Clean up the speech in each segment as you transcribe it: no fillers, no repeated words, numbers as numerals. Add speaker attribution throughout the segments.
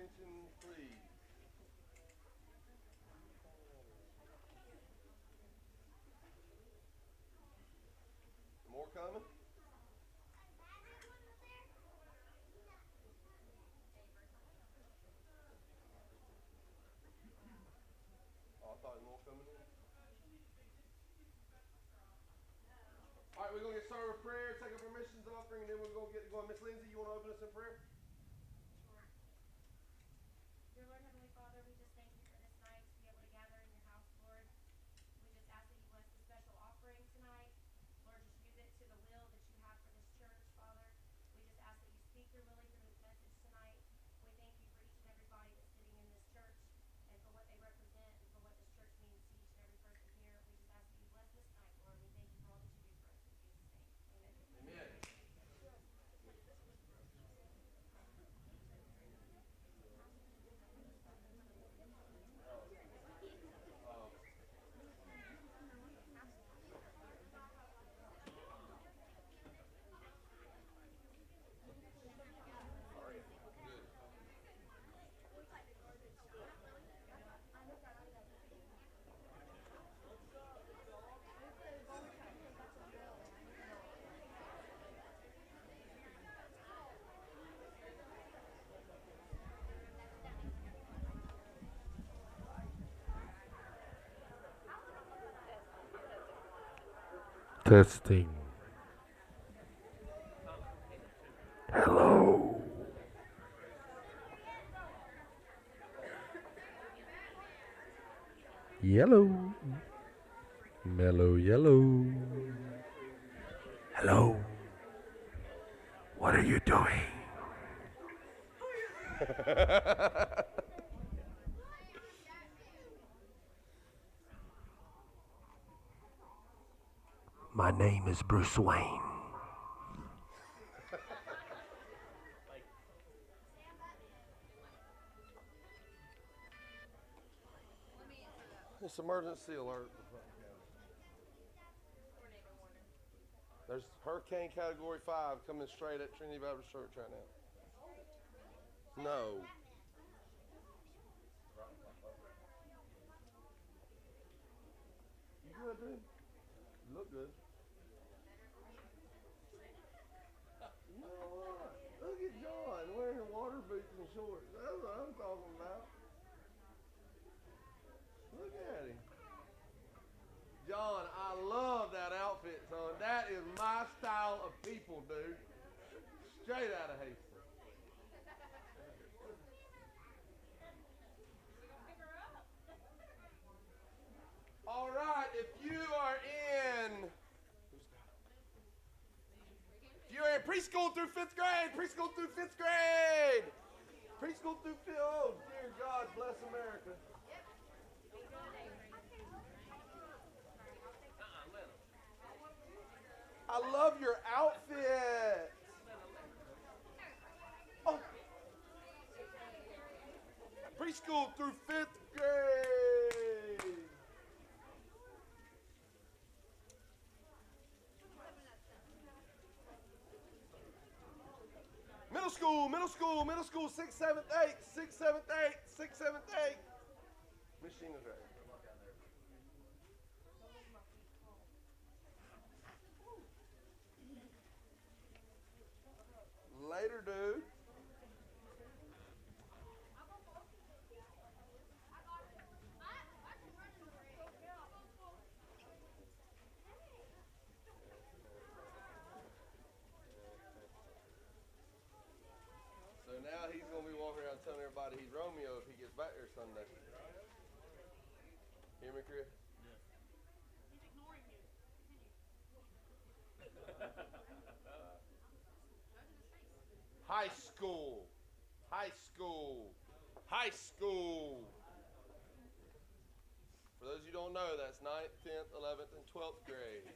Speaker 1: attention, please. More coming? Oh, I thought more coming in. All right, we're going to get started with prayer, take up our missions offering, and then we're going to get going. Miss Lindsay, you want to open us in prayer?
Speaker 2: Dear Lord, Heavenly Father, we just thank you for this night to be able to gather in your house, Lord. We just ask that you bless the special offering tonight. Lord, just use it to the will that you have for this church, Father. We just ask that you speak through Lily through this message tonight. We thank you for each and every body that's sitting in this church and for what they represent and for what this church means to each and every person here. We just ask that you bless this night, Lord. We thank you for all that you do for us. In Jesus' name, amen.
Speaker 1: Amen.
Speaker 3: Testing. Hello. Yellow. Mellow yellow. Hello. What are you doing? My name is Bruce Wayne.
Speaker 1: It's emergency alert. There's Hurricane Category 5 coming straight at Trinity Baptist Church right now. No. You good, dude? You look good. You know what? Look at John wearing water boots and shorts. That's what I'm talking about. Look at him. John, I love that outfit, son. That is my style of people, dude. Straight out of Hastings. All right, if you're in preschool through fifth grade, preschool through fifth grade, preschool through fifth. Oh, dear God, bless America. I love your outfit. Oh. Preschool through fifth grade. Middle school, 6th, 7th, 8th, 6th, 7th, 8th, 6th, 7th, 8th. Machine is ready. Later, dude. So now he's going to be walking around telling everybody he's Romeo if he gets back there Sunday. Hear me, Chris?
Speaker 2: He's ignoring you.
Speaker 1: High school. High school. High school. For those you don't know, that's 9th, 10th, 11th, and 12th grade.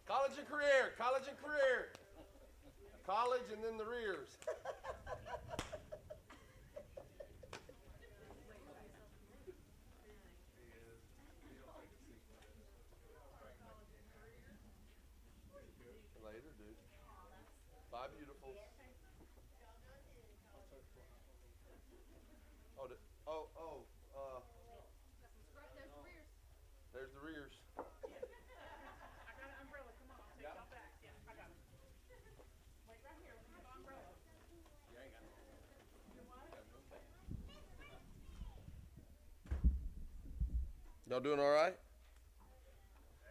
Speaker 1: College and career, college and career. College and then the rears. Later, dude. Bye, beautiful. There's the rears.
Speaker 4: I got an umbrella. Come on, I'll take y'all back. Yeah, I got it. Wait right here. Let me have an umbrella.
Speaker 1: You ain't got no. Y'all doing all right?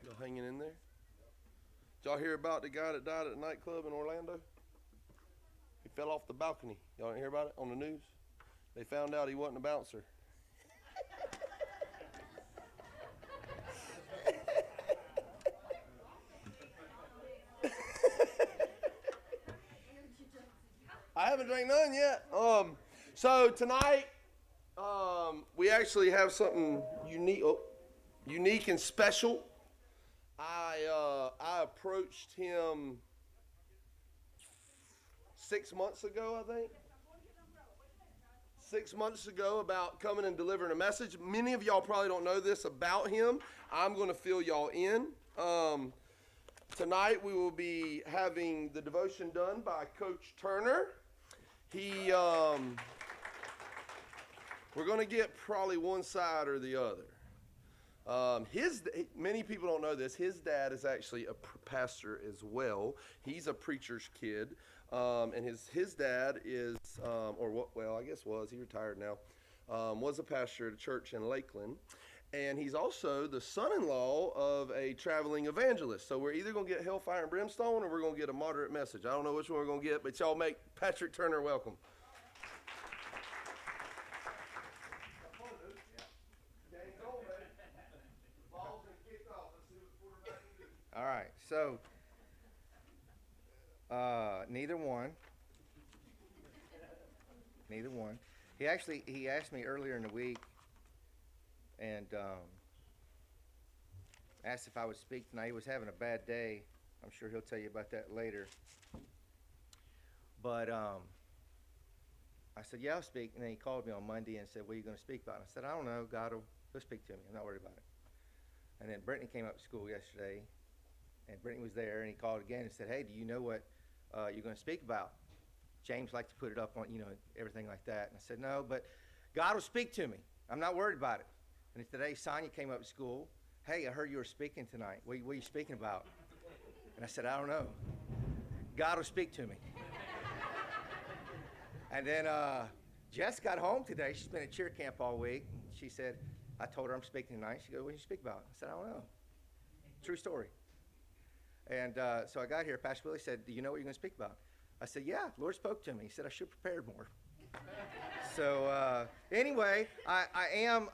Speaker 1: Y'all hanging in there? Did y'all hear about the guy that died at a nightclub in Orlando? He fell off the balcony. Y'all didn't hear about it on the news? They found out he wasn't a bouncer. I haven't drank none yet. So tonight, we actually have something unique and special. I approached him 6 months ago, I think. 6 months ago about coming and delivering a message. Many of y'all probably don't know this about him. I'm going to fill y'all in. Tonight we will be having the devotion done by Coach Turner. We're going to get probably one side or the other. Many people don't know this. His dad is actually a pastor as well. He's a preacher's kid, and his dad is, he retired now, was a pastor at a church in Lakeland, and he's also the son-in-law of a traveling evangelist. So we're either going to get hellfire and brimstone, or we're going to get a moderate message. I don't know which one we're going to get, but y'all make Patrick Turner welcome.
Speaker 5: All right, so neither one. He asked me earlier in the week and asked if I would speak tonight. He was having a bad day. I'm sure he'll tell you about that later. But I said, yeah, I'll speak. And then he called me on Monday and said, what are you going to speak about? And I said, I don't know. He'll speak to me. I'm not worried about it. And then Brittany came up to school yesterday. And Brittany was there, and he called again and said, hey, do you know what you're going to speak about? James liked to put it up on, everything like that. And I said, no, but God will speak to me. I'm not worried about it. And today, Sonia came up to school. Hey, I heard you were speaking tonight. What are you speaking about? And I said, I don't know. God will speak to me. And then Jess got home today. She's been at cheer camp all week. She said, I told her I'm speaking tonight. She goes, what do you speak about? I said, I don't know. True story. And so I got here. Pastor Willie said, do you know what you're going to speak about? I said, yeah, the Lord spoke to me. He said I should have prepared more. So anyway, I am,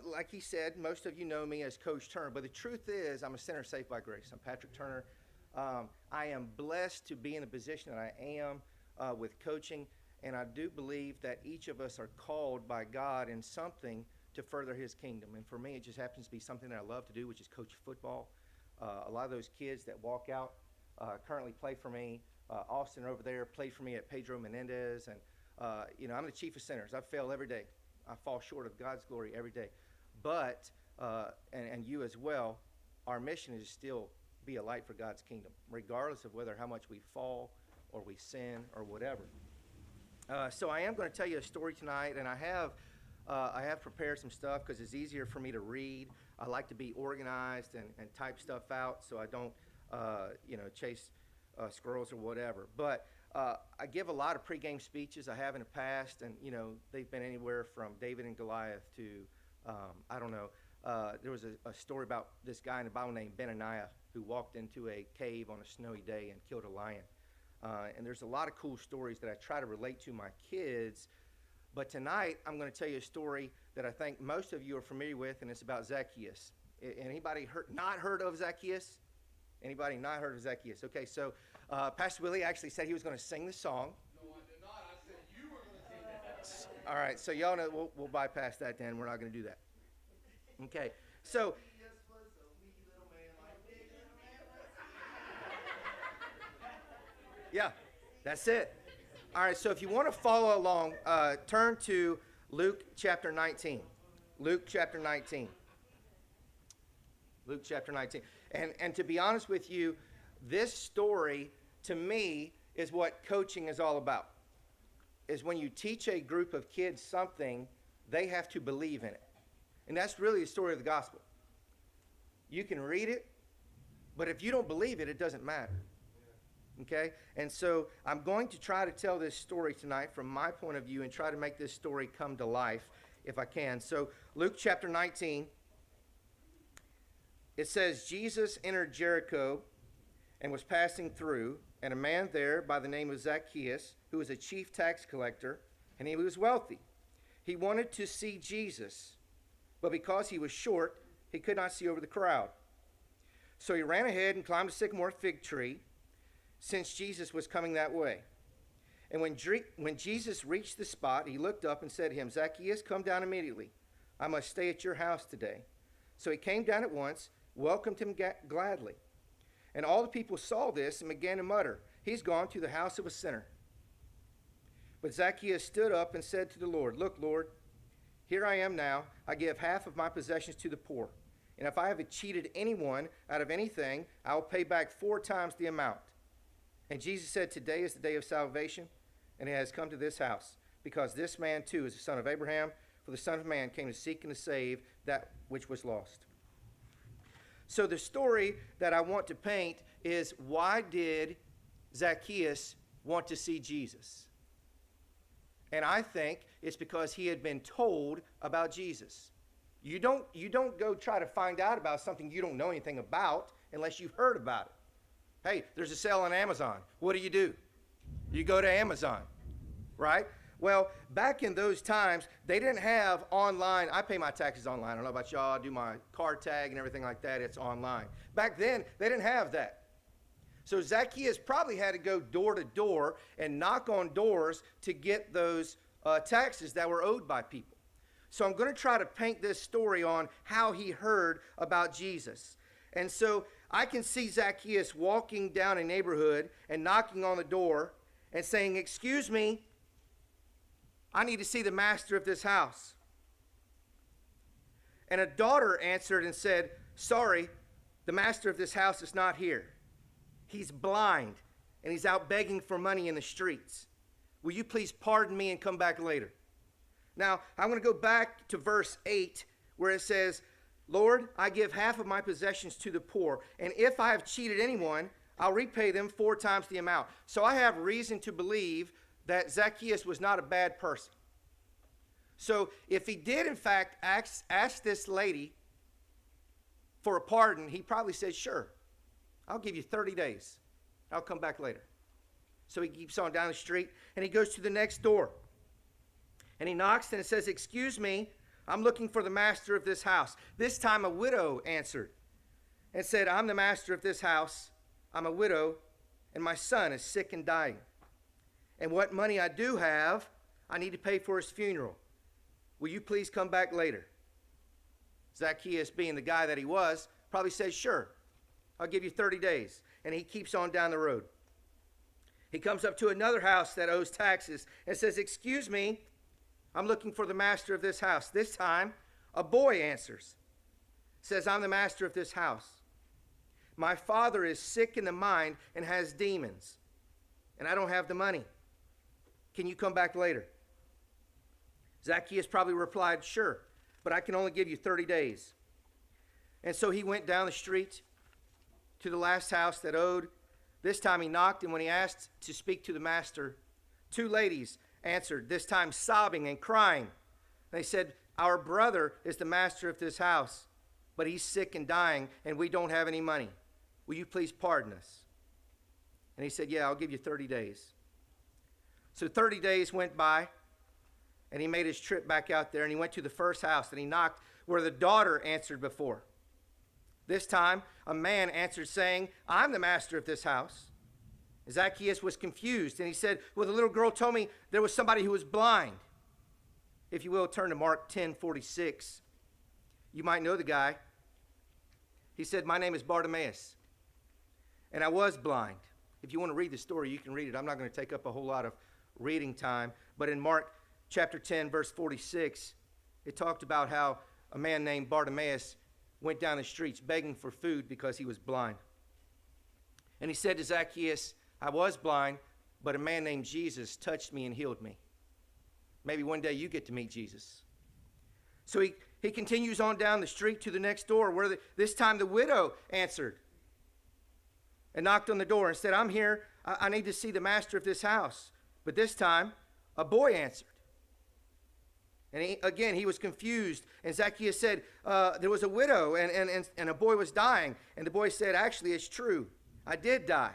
Speaker 5: like he said, most of you know me as Coach Turner. But the truth is, I'm a sinner saved by grace. I'm Patrick Turner. I am blessed to be in the position that I am with coaching. And I do believe that each of us are called by God in something to further his kingdom. And for me, it just happens to be something that I love to do, which is coach football. A lot of those kids that walk out currently play for me. Austin over there played for me at Pedro Menendez. And, I'm the chief of sinners. I fail every day. I fall short of God's glory every day. But, and you as well, our mission is to still be a light for God's kingdom, regardless of how much we fall or we sin or whatever. So I am going to tell you a story tonight, and I have prepared some stuff because it's easier for me to read. I like to be organized and type stuff out so I don't, chase squirrels or whatever. But I give a lot of pregame speeches. I have in the past, and, they've been anywhere from David and Goliath to, there was a story about this guy in the Bible named Benaniah who walked into a cave on a snowy day and killed a lion. And there's a lot of cool stories that I try to relate to my kids. But tonight, I'm going to tell you a story that I think most of you are familiar with, and it's about Zacchaeus. Anybody not heard of Zacchaeus? Anybody not heard of Zacchaeus? Okay, so Pastor Willie actually said he was going to sing the song.
Speaker 1: No, I did not. I said you were going to sing that.
Speaker 5: All right, so y'all know we'll bypass that then. We're not going to do that. Okay, so Yeah, that's it. All right, so if you want to follow along, turn to Luke chapter 19. Luke chapter 19. Luke chapter 19. And to be honest with you, this story, to me, is what coaching is all about. Is when you teach a group of kids something, they have to believe in it. And that's really the story of the gospel. You can read it, but if you don't believe it, it doesn't matter. Okay? And so I'm going to try to tell this story tonight from my point of view and try to make this story come to life if I can. So Luke chapter 19, it says, Jesus entered Jericho and was passing through, and a man there by the name of Zacchaeus, who was a chief tax collector, and he was wealthy. He wanted to see Jesus, but because he was short, he could not see over the crowd. So he ran ahead and climbed a sycamore fig tree, since Jesus was coming that way. And when Jesus reached the spot, he looked up and said to him, Zacchaeus, come down immediately. I must stay at your house today. So he came down at once, welcomed him gladly. And all the people saw this and began to mutter, he's gone to the house of a sinner. But Zacchaeus stood up and said to the Lord, look, Lord, here I am now. I give half of my possessions to the poor. And if I have cheated anyone out of anything, I will pay back 4 times the amount. And Jesus said, today is the day of salvation, and it has come to this house, because this man too is the son of Abraham, for the Son of Man came to seek and to save that which was lost. So the story that I want to paint is, why did Zacchaeus want to see Jesus? And I think it's because he had been told about Jesus. You don't go try to find out about something you don't know anything about unless you've heard about it. Hey, there's a sale on Amazon. What do? You go to Amazon, right? Well, back in those times, they didn't have online. I pay my taxes online. I don't know about y'all. I do my car tag and everything like that. It's online. Back then, they didn't have that. So Zacchaeus probably had to go door to door and knock on doors to get those taxes that were owed by people. So I'm going to try to paint this story on how he heard about Jesus. And so I can see Zacchaeus walking down a neighborhood and knocking on the door and saying, excuse me, I need to see the master of this house. And a daughter answered and said, sorry, the master of this house is not here. He's blind and he's out begging for money in the streets. Will you please pardon me and come back later? Now, I'm going to go back to verse 8 where it says, Lord, I give half of my possessions to the poor, and if I have cheated anyone, I'll repay them 4 times the amount. So I have reason to believe that Zacchaeus was not a bad person. So if he did, in fact, ask this lady for a pardon, he probably said, sure, I'll give you 30 days. I'll come back later. So he keeps on down the street, and he goes to the next door. And he knocks, and it says, excuse me, I'm looking for the master of this house. This time a widow answered and said, I'm the master of this house. I'm a widow, and my son is sick and dying. And what money I do have, I need to pay for his funeral. Will you please come back later? Zacchaeus, being the guy that he was, probably says, sure, I'll give you 30 days. And he keeps on down the road. He comes up to another house that owes taxes and says, excuse me, I'm looking for the master of this house. This time, a boy answers, says, I'm the master of this house. My father is sick in the mind and has demons, and I don't have the money. Can you come back later? Zacchaeus probably replied, sure, but I can only give you 30 days. And so he went down the street to the last house that owed. This time he knocked, and when he asked to speak to the master, 2 ladies answered, this time sobbing and crying. They said, our brother is the master of this house, but he's sick and dying, and we don't have any money. Will you please pardon us? And he said, yeah, I'll give you 30 days. So 30 days went by, and he made his trip back out there, and he went to the first house, and he knocked where the daughter answered before. This time, a man answered saying, I'm the master of this house. Zacchaeus was confused, and he said, well, the little girl told me there was somebody who was blind. If you will, turn to Mark 10:46. You might know the guy. He said, my name is Bartimaeus, and I was blind. If you want to read the story, you can read it. I'm not going to take up a whole lot of reading time. But in Mark chapter 10, verse 46, it talked about how a man named Bartimaeus went down the streets begging for food because he was blind. And he said to Zacchaeus, I was blind, but a man named Jesus touched me and healed me. Maybe one day you get to meet Jesus. So he continues on down the street to the next door, where this time the widow answered and knocked on the door and said, I'm here. I need to see the master of this house. But this time, a boy answered. And he was confused. And Zacchaeus said, there was a widow and a boy was dying. And the boy said, actually, it's true. I did die.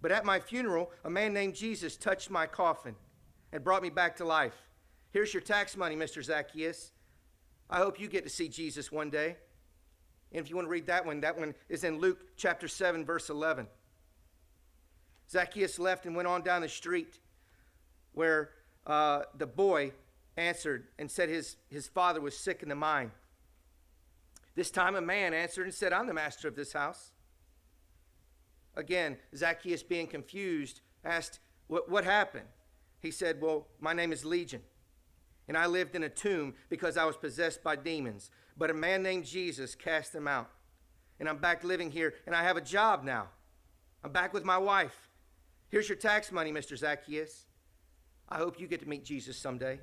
Speaker 5: But at my funeral, a man named Jesus touched my coffin and brought me back to life. Here's your tax money, Mr. Zacchaeus. I hope you get to see Jesus one day. And if you want to read that one is in Luke chapter 7, verse 11. Zacchaeus left and went on down the street where the boy answered and said his father was sick in the mind. This time a man answered and said, I'm the master of this house. Again, Zacchaeus, being confused, asked, what happened? He said, well, my name is Legion, and I lived in a tomb because I was possessed by demons. But a man named Jesus cast them out. And I'm back living here, and I have a job now. I'm back with my wife. Here's your tax money, Mr. Zacchaeus. I hope you get to meet Jesus someday.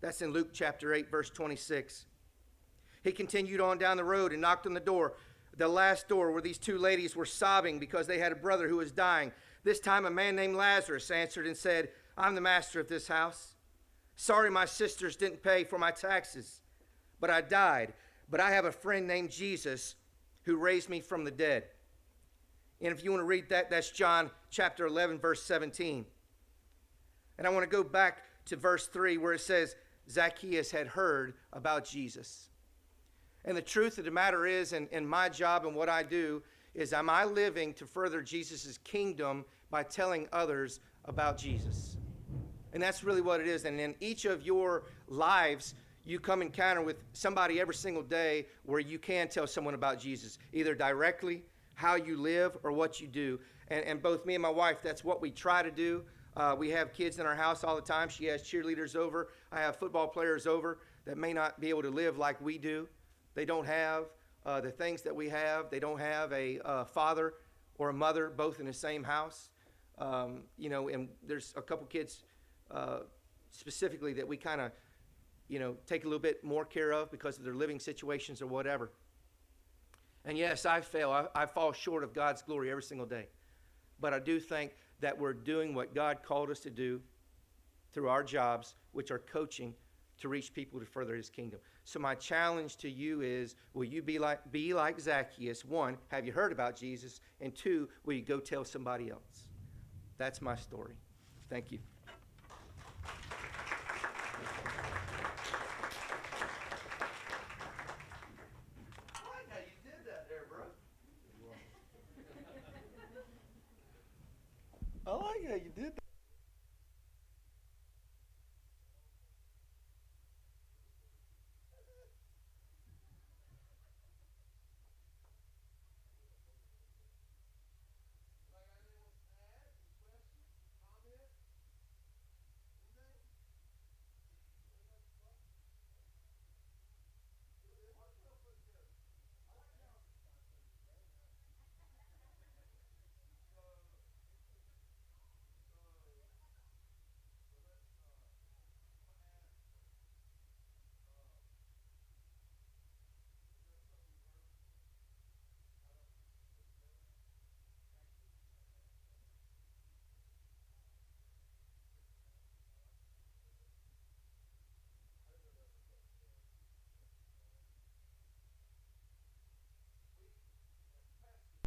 Speaker 5: That's in Luke chapter 8, verse 26. He continued on down the road and knocked on the door, the last door, where these two ladies were sobbing because they had a brother who was dying. This time a man named Lazarus answered and said, I'm the master of this house. Sorry my sisters didn't pay for my taxes, but I died. But I have a friend named Jesus who raised me from the dead. And if you want to read that, that's John chapter 11, verse 17. And I want to go back to verse 3 where it says, Zacchaeus had heard about Jesus. And the truth of the matter is, in my job and what I do, is am I living to further Jesus' kingdom by telling others about Jesus? And that's really what it is. And in each of your lives, you come encounter with somebody every single day where you can tell someone about Jesus, either directly, how you live, or what you do. And both me and my wife, that's what we try to do. We have kids in our house all the time. She has cheerleaders over. I have football players over that may not be able to live like we do. They don't have the things that we have. They don't have a father or a mother both in the same house. And there's a couple kids specifically that we kind of, take a little bit more care of because of their living situations or whatever. And yes, I fail. I fall short of God's glory every single day. But I do think that we're doing what God called us to do through our jobs, which are coaching to reach people to further his kingdom. So my challenge to you is, will you be like Zacchaeus? One, have you heard about Jesus? And two, will you go tell somebody else? That's my story. Thank you.